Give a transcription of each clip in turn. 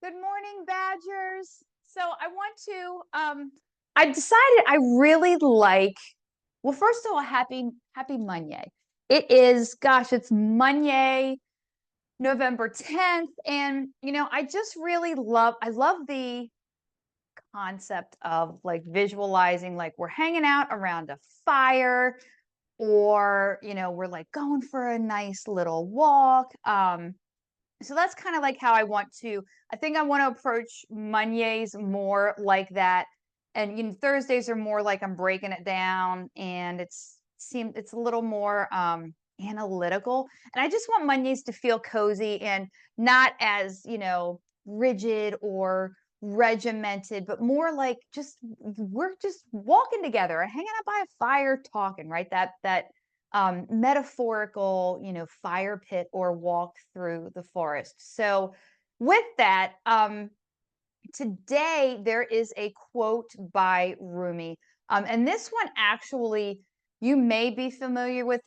Good morning, Badgers. So I want to I decided I really like, well, first of all, happy Monday. It is, gosh, it's Monday, November 10th. And I just really love the concept of like visualizing, like we're hanging out around a fire, or we're like going for a nice little walk. So that's kind of like how I think I want to approach Mondays more like that. And Thursdays are more like I'm breaking it down, and it's a little more analytical. And I just want Mondays to feel cozy and not as, rigid or regimented, but more like just we're just walking together, hanging out by a fire talking, right? That metaphorical, fire pit or walk through the forest. So, with that, today there is a quote by Rumi, and this one actually you may be familiar with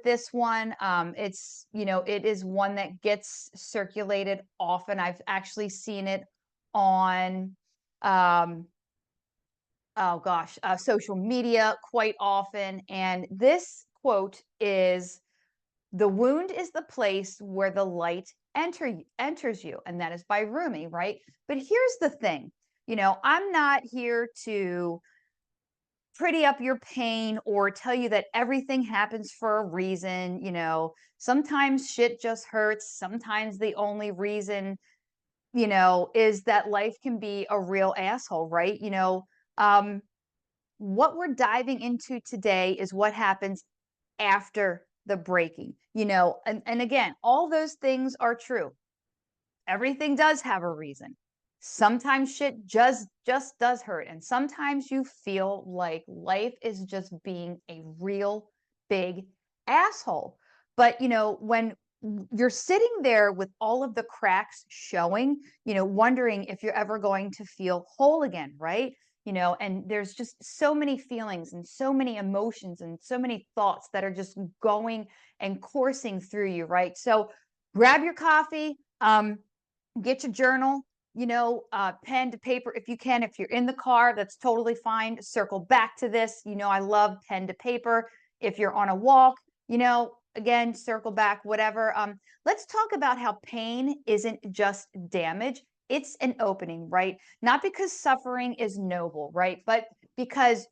this one. It is one that gets circulated often. I've actually seen it on um, oh gosh, social media quite often. And this quote is, "The wound is the place where the light enters you." And that is by Rumi, right? But here's the thing, I'm not here to pretty up your pain or tell you that everything happens for a reason. Sometimes shit just hurts. Sometimes the only reason, is that life can be a real asshole, right? Um, what we're diving into today is what happens after the breaking, and again, all those things are true. Everything does have a reason. Sometimes shit just does hurt, and sometimes you feel like life is just being a real big asshole. But when you're sitting there with all of the cracks showing, wondering if you're ever going to feel whole again, right? And there's just so many feelings and so many emotions and so many thoughts that are just going and coursing through you, right? So grab your coffee, get your journal, pen to paper if you can. If you're in the car, that's totally fine. Circle back to this. I love pen to paper. If you're on a walk, again, circle back, whatever. Let's talk about how pain isn't just damage. It's an opening, right? Not because suffering is noble, right? But because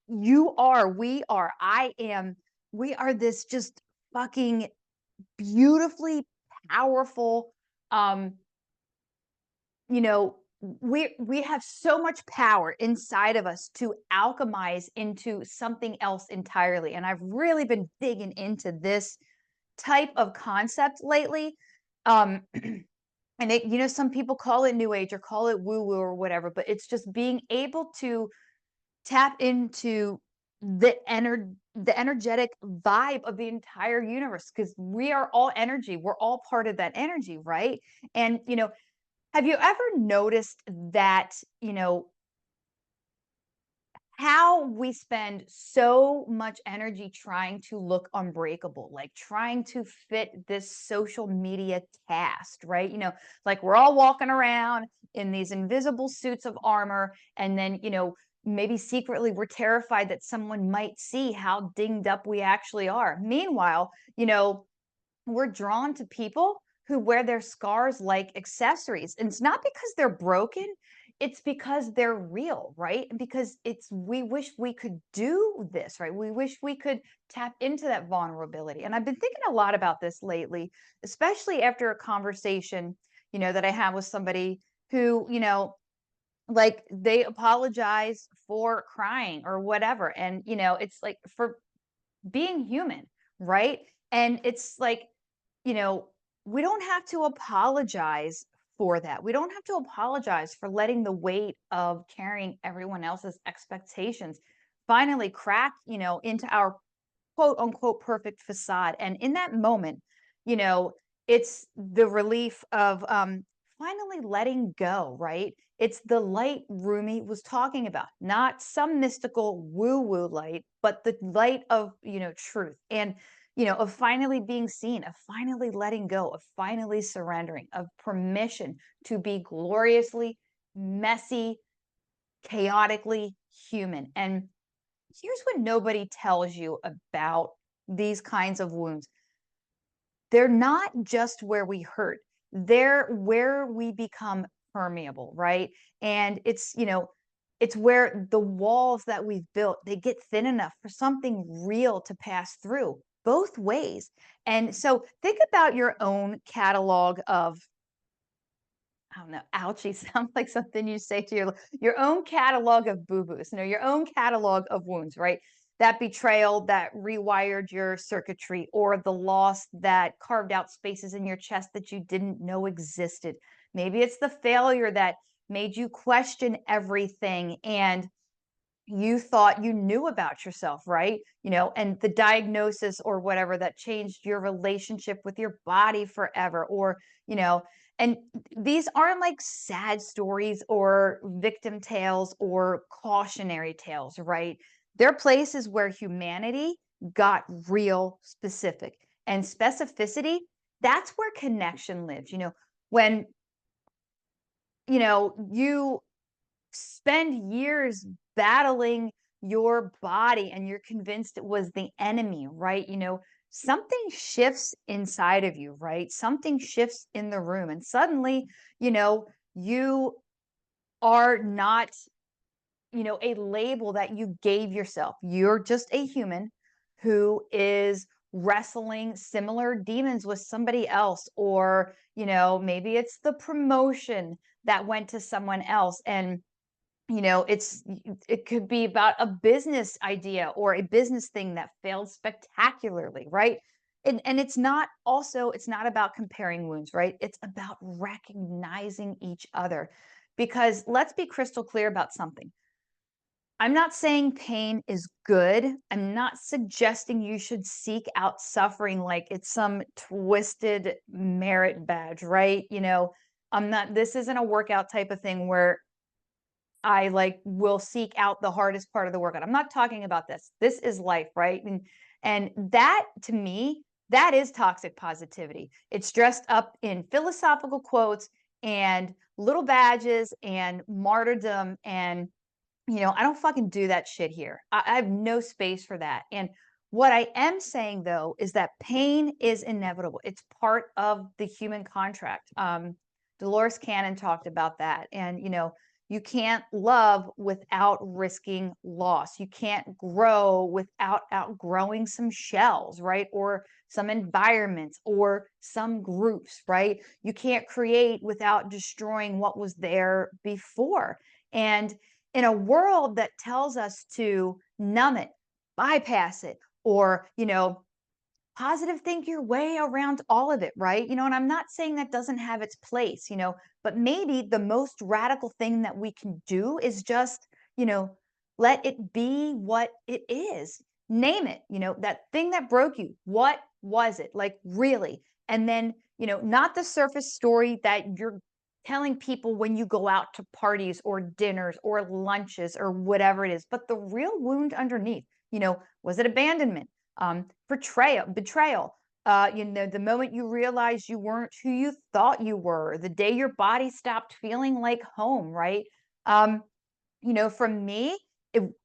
we are, I am, we are this just fucking beautifully powerful, um, you know, we have so much power inside of us to alchemize into something else entirely. And I've really been digging into this type of concept lately. Um, and some people call it new age or call it woo woo or whatever, but it's just being able to tap into the energetic vibe of the entire universe, because we are all energy. We're all part of that energy, right? And have you ever noticed that, how we spend so much energy trying to look unbreakable, like trying to fit this social media cast, right? Like we're all walking around in these invisible suits of armor, and then, maybe secretly we're terrified that someone might see how dinged up we actually are. Meanwhile, we're drawn to people who wear their scars like accessories. And it's not because they're broken, it's because they're real, right? Because we wish we could do this, right? We wish we could tap into that vulnerability. And I've been thinking a lot about this lately, especially after a conversation, that I had with somebody who, like they apologize for crying or whatever. And, it's like for being human, right? And it's like, you know, we don't have to apologize for that. We don't have to apologize for letting the weight of carrying everyone else's expectations finally crack, into our quote unquote perfect facade. And in that moment, you know, it's the relief of finally letting go, right? It's the light Rumi was talking about, not some mystical woo woo light, but the light of, truth. And, of finally being seen, of finally letting go, of finally surrendering, of permission to be gloriously messy, chaotically human. And here's what nobody tells you about these kinds of wounds. They're not just where we hurt, they're where we become permeable, right? And it's where the walls that we've built, they get thin enough for something real to pass through both ways. And so think about your own catalog of, I don't know, ouchie sounds like something you say to your own catalog of boo-boos, your own catalog of wounds, right? That betrayal that rewired your circuitry, or the loss that carved out spaces in your chest that you didn't know existed. Maybe it's the failure that made you question everything and you thought you knew about yourself, right? And the diagnosis or whatever that changed your relationship with your body forever, or, and these aren't like sad stories or victim tales or cautionary tales, right? They're places where humanity got real specific, and specificity, that's where connection lives. When, you spend years battling your body and you're convinced it was the enemy, right? Something shifts inside of you, right? Something shifts in the room, and suddenly, you are not, a label that you gave yourself. You're just a human who is wrestling similar demons with somebody else, or, maybe it's the promotion that went to someone else. And it could be about a business idea or a business thing that failed spectacularly, right? And it's not about comparing wounds, right? It's about recognizing each other. Because let's be crystal clear about something. I'm not saying pain is good. I'm not suggesting you should seek out suffering like it's some twisted merit badge, right? This isn't a workout type of thing where I will seek out the hardest part of the workout. I'm not talking about this. This is life, right? And that, to me, that is toxic positivity. It's dressed up in philosophical quotes and little badges and martyrdom, and I don't fucking do that shit here. I have no space for that. And what I am saying, though, is that pain is inevitable. It's part of the human contract. Dolores Cannon talked about that. And, you can't love without risking loss. You can't grow without outgrowing some shells, right? Or some environments or some groups, right? You can't create without destroying what was there before. And in a world that tells us to numb it, bypass it, or, positive think your way around all of it, right? And I'm not saying that doesn't have its place, but maybe the most radical thing that we can do is just, let it be what it is. Name it, that thing that broke you. What was it? Like, really? And then, not the surface story that you're telling people when you go out to parties or dinners or lunches or whatever it is, but the real wound underneath. Was it abandonment? Betrayal. The moment you realized you weren't who you thought you were, the day your body stopped feeling like home, right? For me,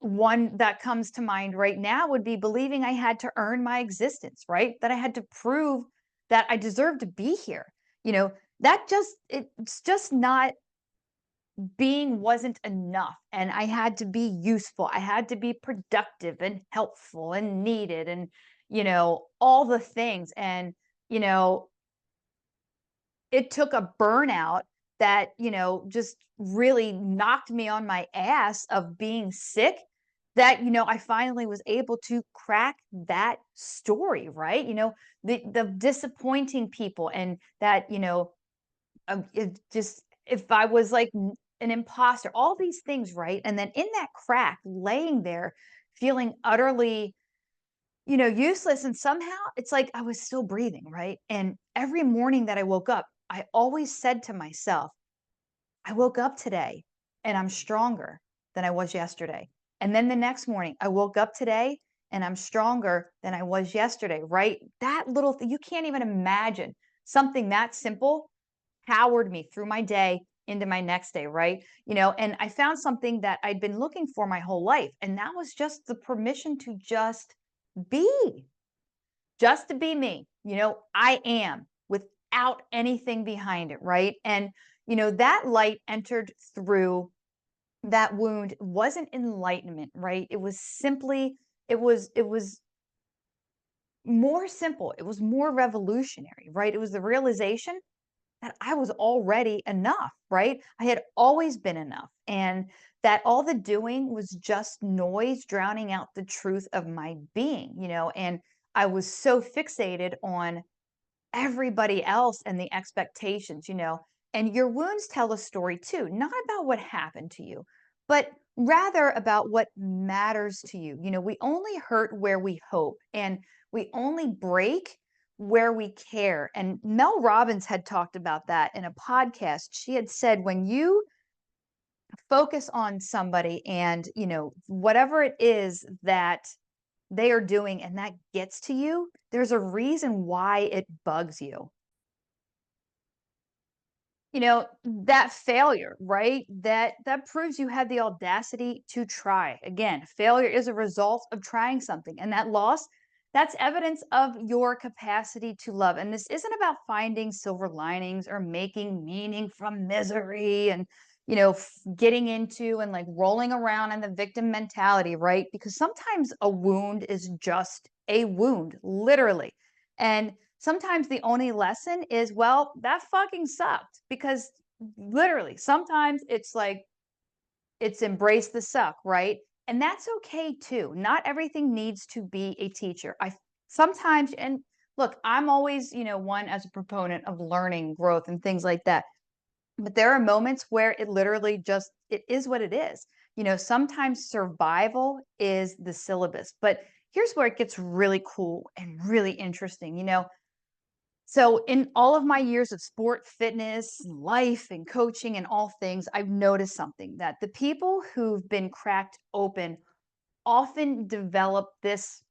one that comes to mind right now would be believing I had to earn my existence, right? That I had to prove that I deserved to be here. It's just not, being wasn't enough, and I had to be useful. I had to be productive and helpful and needed, and all the things. And you know it took a burnout that just really knocked me on my ass of being sick, that I finally was able to crack that story, right? The disappointing people, and that it just, if I was like an imposter, all these things, right? And then in that crack, laying there, feeling utterly, useless. And somehow it's like I was still breathing, right? And every morning that I woke up, I always said to myself, I woke up today and I'm stronger than I was yesterday. And then the next morning, I woke up today and I'm stronger than I was yesterday, right? That little thing, you can't even imagine something that simple powered me through my day into my next day, right? And I found something that I'd been looking for my whole life, and that was just the permission to be, just to be me. I am without anything behind it, right? And that light entered through that wound wasn't enlightenment, right? It was more simple. It was more revolutionary, right? It was the realization that I was already enough, right? I had always been enough. And that all the doing was just noise drowning out the truth of my being. And I was so fixated on everybody else and the expectations. And your wounds tell a story too, not about what happened to you, but rather about what matters to you. We only hurt where we hope, and we only break where we care. And Mel Robbins had talked about that in a podcast. She had said, when you focus on somebody and, whatever it is that they are doing and that gets to you, there's a reason why it bugs you. That failure, right? That proves you had the audacity to try. Again, failure is a result of trying something, and that loss, that's evidence of your capacity to love. And this isn't about finding silver linings or making meaning from misery and getting into and like rolling around in the victim mentality, right? Because sometimes a wound is just a wound, literally. And sometimes the only lesson is, well, that fucking sucked. Because literally, sometimes it's like, it's embrace the suck, right? And that's okay too. Not everything needs to be a teacher. I sometimes, and look, I'm always, one as a proponent of learning, growth, and things like that. But there are moments where it literally just, it is what it is. Sometimes survival is the syllabus. But here's where it gets really cool and really interesting. So, in all of my years of sport, fitness, life, and coaching, and all things, I've noticed something, that the people who've been cracked open often develop this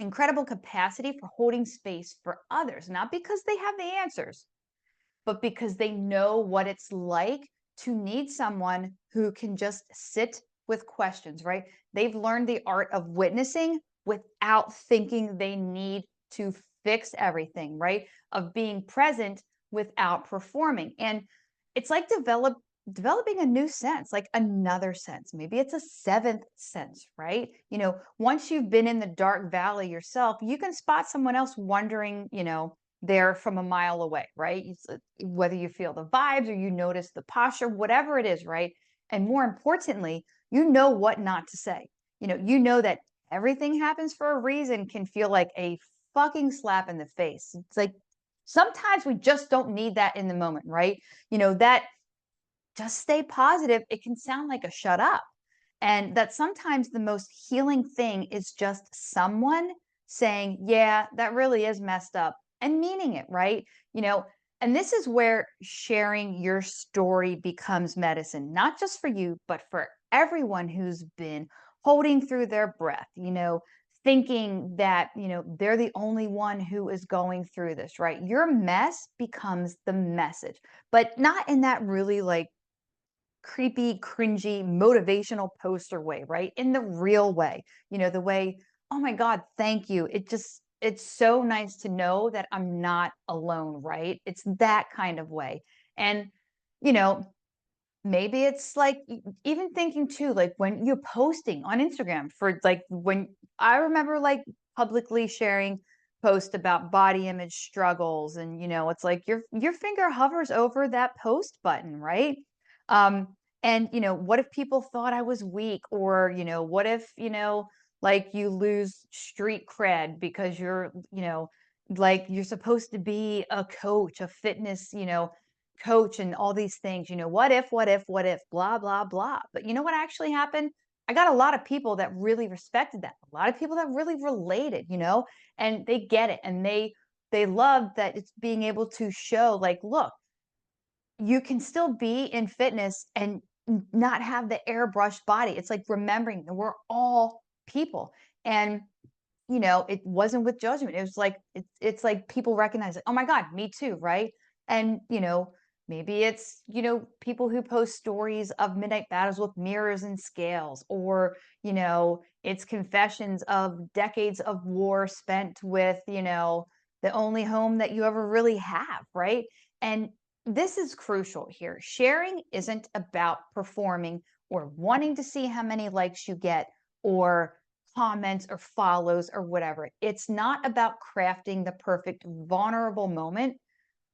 incredible capacity for holding space for others, not because they have the answers, but because they know what it's like to need someone who can just sit with questions, right? They've learned the art of witnessing without thinking they need to fix everything, right? Of being present without performing. And it's like developing a new sense, like another sense. Maybe it's a seventh sense, right? Once you've been in the dark valley yourself, you can spot someone else wondering, there from a mile away, right? Whether you feel the vibes or you notice the posture, whatever it is, right? And more importantly, you know what not to say. You know that everything happens for a reason can feel like a fucking slap in the face. It's like sometimes we just don't need that in the moment, right? That just stay positive, it can sound like a shut up. And that sometimes the most healing thing is just someone saying, yeah, that really is messed up, and meaning it, right? You know, and this is where sharing your story becomes medicine, not just for you, but for everyone who's been holding through their breath, thinking that, they're the only one who is going through this, right? Your mess becomes the message, but not in that really like creepy, cringy, motivational poster way, right? In the real way, the way, oh my God, thank you. It's so nice to know that I'm not alone, right? It's that kind of way. And, you know, maybe it's like even thinking too, like when you're posting on Instagram for like when I remember like publicly sharing post about body image struggles, and it's like your finger hovers over that post button, right? um and what if people thought I was weak, or what if like you lose street cred because you're like you're supposed to be a coach, a fitness coach, and all these things. What if, blah, blah, blah. But you know what actually happened? I got a lot of people that really respected that. A lot of people that really related, and they get it. And they love that it's being able to show like, look, you can still be in fitness and not have the airbrushed body. It's like remembering that we're all people. And it wasn't with judgment. It was like, it's like people recognize it. Oh my God, me too, right? And, maybe it's, people who post stories of midnight battles with mirrors and scales, or, it's confessions of decades of war spent with, the only home that you ever really have, right? And this is crucial here. Sharing isn't about performing or wanting to see how many likes you get or comments or follows or whatever. It's not about crafting the perfect vulnerable moment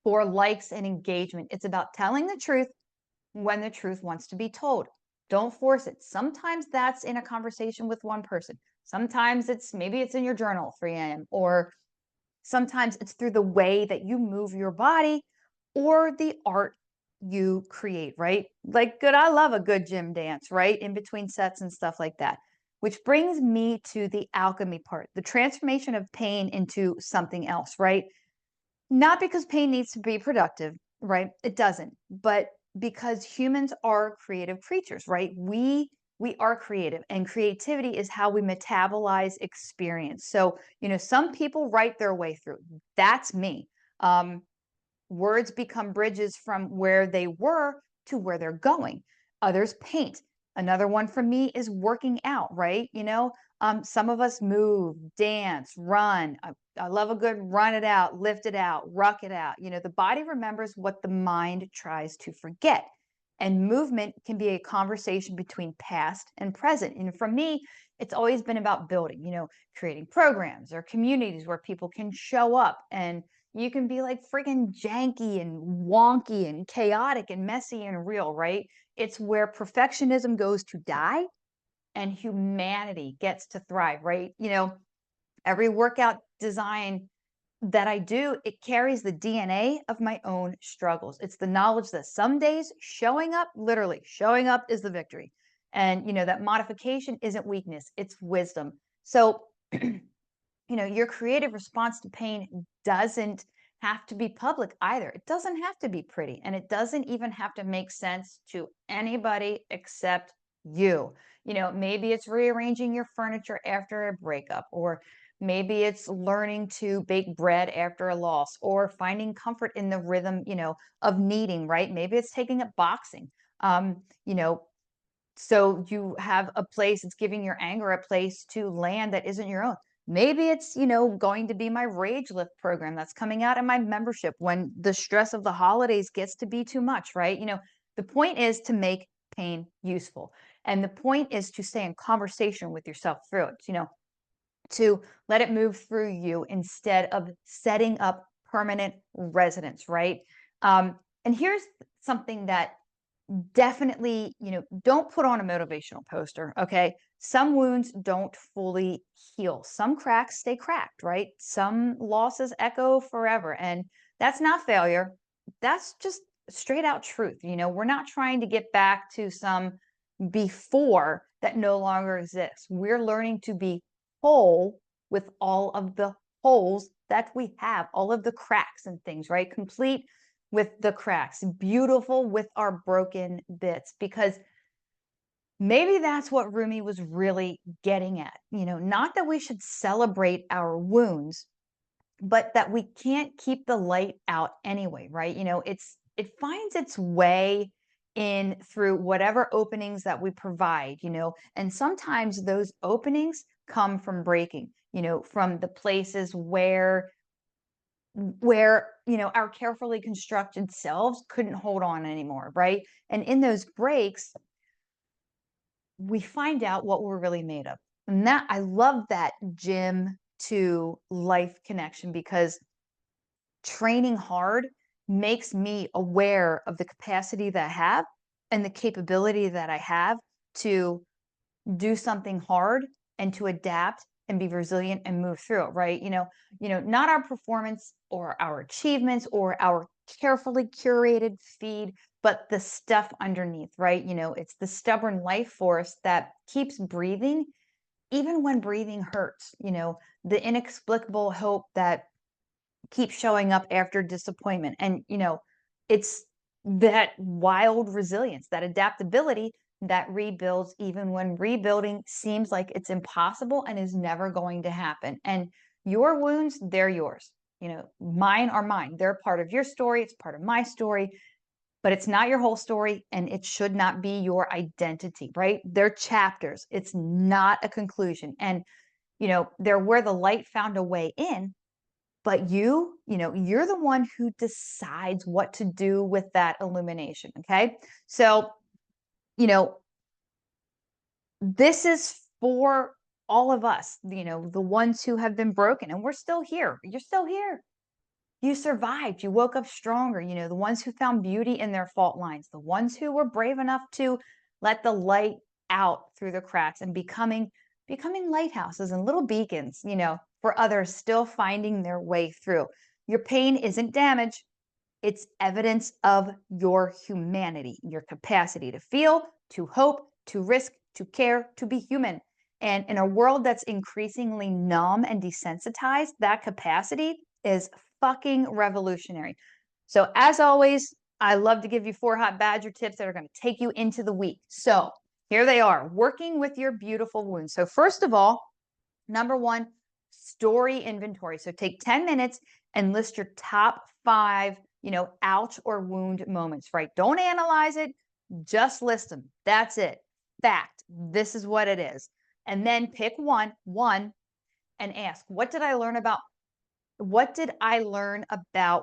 for likes and engagement. It's about telling the truth when the truth wants to be told. Don't force it. Sometimes that's in a conversation with one person. Sometimes maybe it's in your journal at 3 a.m. or sometimes it's through the way that you move your body or the art you create, right? Like I love a good gym dance, right? In between sets and stuff like that. Which brings me to the alchemy part, the transformation of pain into something else, right? Not because pain needs to be productive, right? It doesn't, but because humans are creative creatures, right? We are creative, and creativity is how we metabolize experience. So, some people write their way through. That's me. Words become bridges from where they were to where they're going. Others paint. Another one for me is working out, right? Some of us move, dance, run. I love a good run it out, lift it out, ruck it out. The body remembers what the mind tries to forget. And movement can be a conversation between past and present. And for me, it's always been about building, creating programs or communities where people can show up, and you can be like freaking janky and wonky and chaotic and messy and real, right? It's where perfectionism goes to die and humanity gets to thrive, right? Every workout design that I do, it carries the DNA of my own struggles. It's the knowledge that some days showing up, literally showing up, is the victory. And, that modification isn't weakness, it's wisdom. So, your creative response to pain doesn't have to be public either. It doesn't have to be pretty, and it doesn't even have to make sense to anybody except you. Maybe it's rearranging your furniture after a breakup, or maybe it's learning to bake bread after a loss, or finding comfort in the rhythm, of kneading, right? Maybe it's taking up boxing. Um, you know, so you have a place, it's giving your anger a place to land that isn't your own. Maybe it's, going to be my Rage Lift program that's coming out in my membership when the stress of the holidays gets to be too much, right? The point is to make pain useful. And the point is to stay in conversation with yourself through it, to let it move through you instead of setting up permanent residence, right? And here's something that definitely, don't put on a motivational poster, okay? Some wounds don't fully heal. Some cracks stay cracked, right? Some losses echo forever. And that's not failure. That's just straight out truth. We're not trying to get back to some before that no longer exists. We're learning to be whole with all of the holes that we have, all of the cracks and things, right? Complete with the cracks, beautiful with our broken bits, because maybe that's what Rumi was really getting at. Not that we should celebrate our wounds, but that we can't keep the light out anyway, right? It finds its way in through whatever openings that we provide, and sometimes those openings come from breaking, from the places where our carefully constructed selves couldn't hold on anymore, right? And in those breaks, we find out what we're really made of. And that, I love that gym to life connection, because training hard makes me aware of the capacity that I have and the capability that I have to do something hard and to adapt and be resilient and move through it, right? Not our performance or our achievements or our carefully curated feed, but the stuff underneath, right? It's the stubborn life force that keeps breathing even when breathing hurts, the inexplicable hope that keeps showing up after disappointment. And, it's that wild resilience, that adaptability that rebuilds even when rebuilding seems like it's impossible and is never going to happen. And your wounds, they're yours. Mine are mine. They're part of your story. It's part of my story, but it's not your whole story and it should not be your identity, right? They're chapters. It's not a conclusion. And, they're where the light found a way in, but you're the one who decides what to do with that illumination. Okay. So, you know, this is for all of us, the ones who have been broken, and we're still here. You're still here. You survived. You woke up stronger. The ones who found beauty in their fault lines, the ones who were brave enough to let the light out through the cracks and becoming lighthouses and little beacons, for others still finding their way through. Your pain isn't damage. It's evidence of your humanity, your capacity to feel, to hope, to risk, to care, to be human. And in a world that's increasingly numb and desensitized, that capacity is fucking revolutionary. So, as always, I love to give you 4 hot badger tips that are going to take you into the week. So, here they are, working with your beautiful wounds. So, first of all, number 1, story inventory. So, take 10 minutes and list your top 5 ouch or wound moments, right? Don't analyze it, just list them. That's it. Fact. This is what it is. And then pick one, and ask, what did I learn about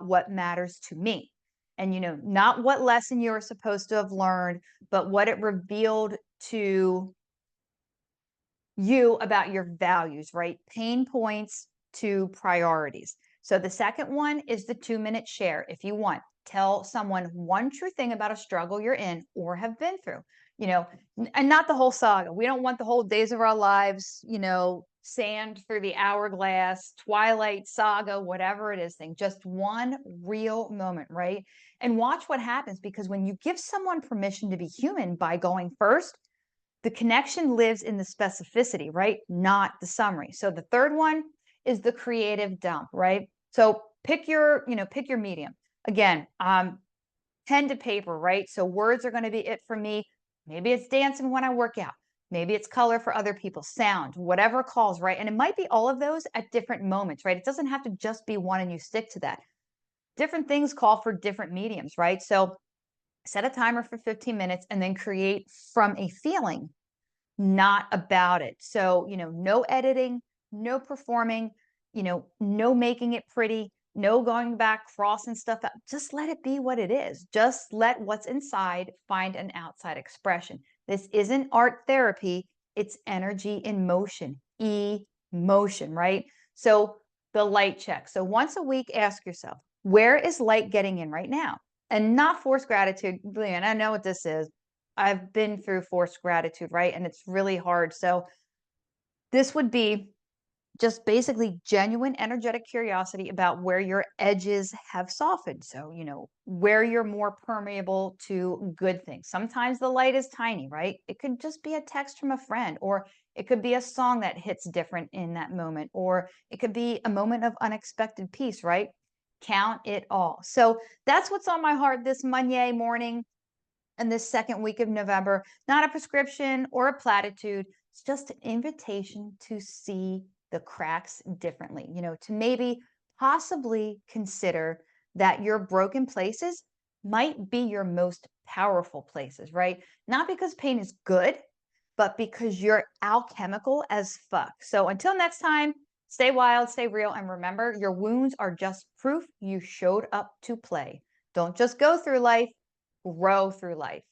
what matters to me? And, not what lesson you were supposed to have learned, but what it revealed to you about your values, right? Pain points to priorities. So the second one is the 2-minute share. If you want, tell someone one true thing about a struggle you're in or have been through, and not the whole saga. We don't want the whole days of our lives, sand through the hourglass, Twilight saga, whatever it is thing. Just one real moment, right? And watch what happens, because when you give someone permission to be human by going first, the connection lives in the specificity, right? Not the summary. So the third one is the creative dump, right? So pick your medium. Again, pen to paper, right? So words are going to be it for me. Maybe it's dancing when I work out. Maybe it's color for other people, sound, whatever calls, right? And it might be all of those at different moments, right? It doesn't have to just be one and you stick to that. Different things call for different mediums, right? So set a timer for 15 minutes and then create from a feeling, not about it. So, no editing, no performing, no making it pretty, no going back, crossing stuff out. Just let it be what it is. Just let what's inside find an outside expression. This isn't art therapy. It's energy in motion, emotion, right? So the light check. So once a week, ask yourself, where is light getting in right now? And not forced gratitude. And I know what this is. I've been through forced gratitude, right? And it's really hard. So this would be just basically genuine energetic curiosity about where your edges have softened. So, where you're more permeable to good things. Sometimes the light is tiny, right? It could just be a text from a friend, or it could be a song that hits different in that moment, or it could be a moment of unexpected peace, right? Count it all. So that's what's on my heart this Monday morning and this second week of November. Not a prescription or a platitude. It's just an invitation to see the cracks differently, to maybe possibly consider that your broken places might be your most powerful places, right? Not because pain is good, but because you're alchemical as fuck. So until next time, stay wild, stay real, and remember, your wounds are just proof you showed up to play. Don't just go through life, grow through life.